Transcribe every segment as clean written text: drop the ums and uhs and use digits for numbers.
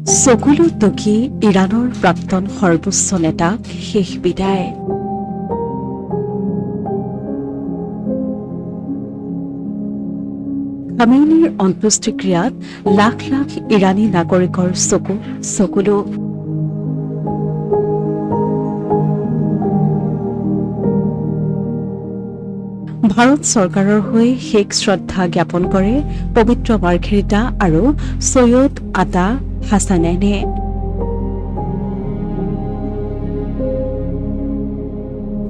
চকুলো টকি ইৰাণৰ প্ৰাক্তন সৰ্বোচ্চ নেতাক শেষ বিদায়। খামেইনিৰ অন্ত্যেষ্টিক্ৰিয়াত লাখ লাখ ইৰাণী নাগৰিকৰ চকুলো। ভাৰত চৰকাৰৰ হৈ শেষ শ্ৰদ্ধা জ্ঞাপন কৰে পবিত্ৰ মাৰ্ঘেৰিটা আৰু ছৈয়দ আতা হাছানাইনে।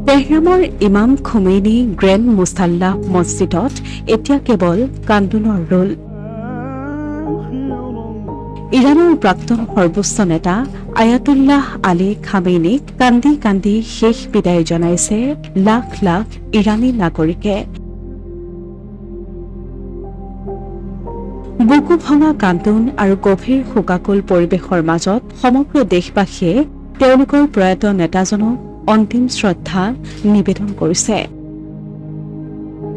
তেহৰানৰ ইমাম খোমেইনি গ্ৰেণ্ড মুছাল্লাহ মছজিদত এতিয়া কেৱল কান্দোনৰ ৰোল। ইৰাণৰ প্ৰাক্তন সৰ্বোচ্চ নেতা আয়াতুল্লাহ আলী খামেইনিক কান্দি কান্দি শেষ বিদায় জনাইছে লাখ লাখ ইৰাণী নাগৰিকে। বুকু ভঙা কান্দোন আৰু গভীৰ শোকাকুল পৰিৱেশৰ মাজত সমগ্ৰ দেশবাসীয়ে তেওঁলোকৰ প্ৰয়াত নেতাজনক অন্তিম শ্ৰদ্ধা নিবেদন কৰিছে।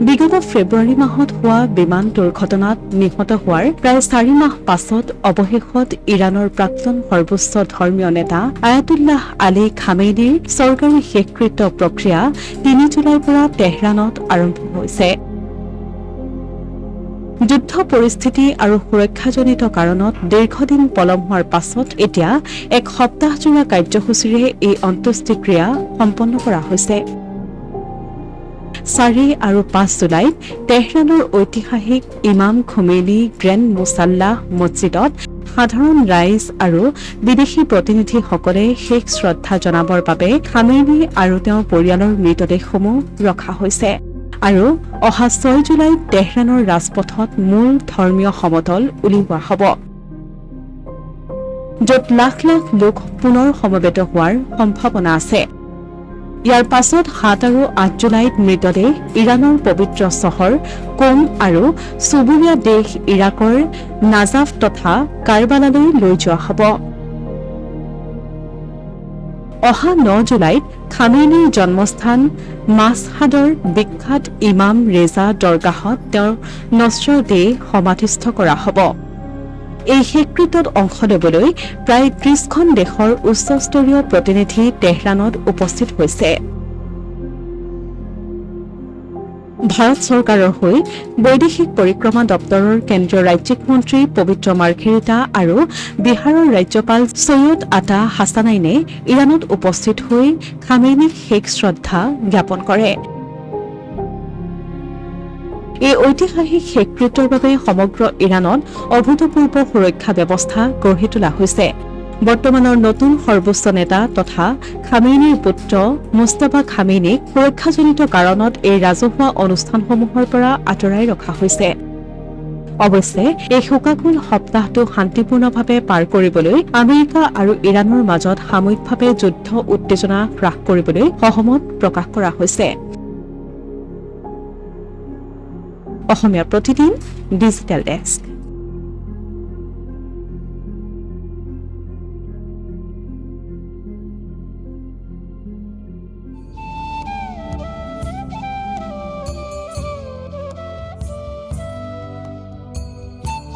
বিগত ফেব্ৰুৱাৰী মাহত হোৱা বিমান দুৰ্ঘটনাত নিহত হোৱাৰ প্ৰায় 4 মাহ পাছত অৱশেষত ইৰাণৰ প্ৰাক্তন সৰ্বোচ্চ ধৰ্মীয় নেতা আয়াতুল্লাহ আলী খামেইনিৰ চৰকাৰী শেষকৃত্য প্ৰক্ৰিয়া 3 জুলাইৰ পৰা তেহৰাণত আৰম্ভ হৈছে। যুদ্ধ পৰিস্থিতি আৰু সুৰক্ষাজনিত কাৰণত দীৰ্ঘদিন পলম হোৱাৰ পাছত এতিয়া এক সপ্তাহজোৰা কাৰ্যসূচীৰে এই অন্ত্যেষ্টিক্ৰিয়া সম্পন্ন কৰা হৈছে। 4 আৰু 5 জুলাইত তেহৰানৰ ঐতিহাসিক ইমাম খোমেইনি গ্ৰেণ্ড মুছাল্লাহ মছজিদত সাধাৰণ ৰাইজ আৰু বিদেশী প্ৰতিনিধিসকলে শেষ শ্ৰদ্ধা জনাবৰ বাবে খামেইনি আৰু তেওঁৰ পৰিয়ালৰ মৃতদেহসমূহ ৰখা হৈছে। আৰু অহা 6 জুলাইত তেহৰানৰ ৰাজপথত মূল ধৰ্মীয় সমতল উলিওৱা হ'ব, য'ত লাখ লাখ লোক পুনৰ সমবেত হোৱাৰ সম্ভাৱনা আছে। ইয়াৰ পাছত 7 আৰু 8 জুলাইত মৃতদেহ ইৰাণৰ পবিত্ৰ চহৰ কোম আৰু চুবুৰীয়া দেশ ইৰাকৰ নাজাফ তথা কাৰবালালৈ লৈ যোৱা হ'ব। অহা 9 জুলাইত খামেইনিৰ জন্মস্থান মাছহাদৰ বিখ্যাত ইমাম ৰেজা দৰগাহত তেওঁৰ নশ্বৰ দেহ সমাধিস্থ কৰা হ'ব। এই শেষকৃত্যত অংশ ল'বলৈ প্ৰায় 30খন দেশৰ উচ্চস্তৰীয় প্ৰতিনিধি তেহৰাণত উপস্থিত হৈছে। ভাৰত চৰকাৰৰ হৈ বৈদেশিক পৰিক্ৰমা দপ্তৰৰ কেন্দ্ৰীয় ৰাজ্যিক মন্ত্ৰী পবিত্ৰ মাৰ্ঘেৰিটা আৰু বিহাৰৰ ৰাজ্যপাল ছৈয়দ আতা হাছানাইনে ইৰাণত উপস্থিত হৈ খামেইনিক শেষ শ্ৰদ্ধা জ্ঞাপন কৰে। এই ঐতিহাসিক শেষকৃত্যৰ বাবে সমগ্ৰ ইৰাণত অভূতপূৰ্ব সুৰক্ষা ব্যৱস্থা গঢ়ি তোলা হৈছে। বৰ্তমানৰ নতুন সৰ্বোচ্চ নেতা তথা খামেইনিৰ পুত্ৰ মুস্তাফা খামেইনিক সুৰক্ষাজনিত কাৰণত এই ৰাজহুৱা অনুষ্ঠানসমূহৰ পৰা আঁতৰাই ৰখা হৈছে। অৱশ্যে এই শোকাকুল সপ্তাহটো শান্তিপূৰ্ণভাৱে পাৰ কৰিবলৈ আমেৰিকা আৰু ইৰাণৰ মাজত সাময়িকভাৱে যুদ্ধ উত্তেজনা হ্ৰাস কৰিবলৈ সহমত প্ৰকাশ কৰা হৈছে। Asomiya Pratidin digital desk.